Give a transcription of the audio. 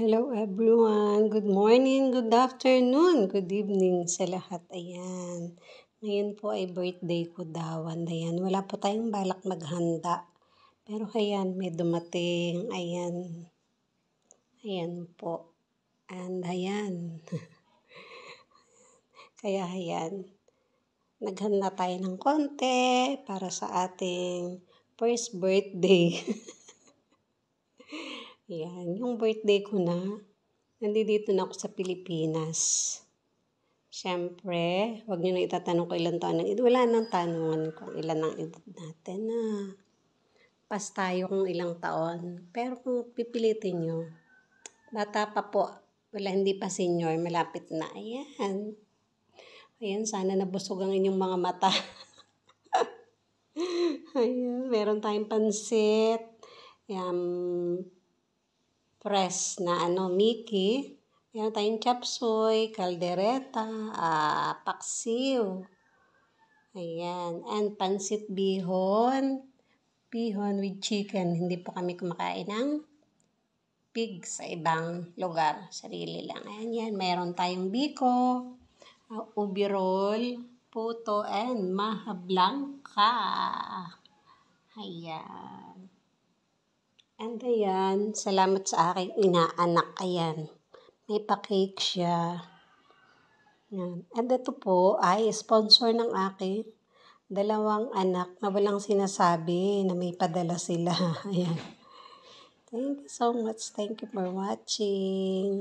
Hello everyone. Good morning, good afternoon, good evening sa lahat. Ayan. Ngayon po ay birthday ko daw. Ayan. Wala po tayong balak maghanda. Pero ayan, may dumating. Ayan. Ayan po. And ayan. Kaya ayan. Naghanda tayo ng konti para sa ating first birthday. Ayan, yung birthday ko nandito na ako sa Pilipinas. Siyempre, wag niyo na itatanong ko ilang taon ang edad. Wala nang tanungan kung ilan ang edad natin pas tayo kung ilang taon. Pero kung pipilitin nyo, bata pa po. Wala, hindi pa senior, malapit na. Ayan. Ayan, sana nabusog ang inyong mga mata. Ayan, meron tayong pansit. Fresh na Mickey. Meron tayong chapsuy, kaldereta, paksiw. Ayan. And pansit bihon. Bihon with chicken. Hindi po kami kumakain ng pig sa ibang lugar. Sarili lang. Ayan yan. Meron tayong biko, ubi roll, puto, and maha blanca. Ayan. And ayan, salamat sa aking inaanak. Ayan, may pa-cake siya. Ayan. And ito po ay sponsor ng aking dalawang anak na walang sinasabi na may padala sila. Ayan. Thank you so much. Thank you for watching.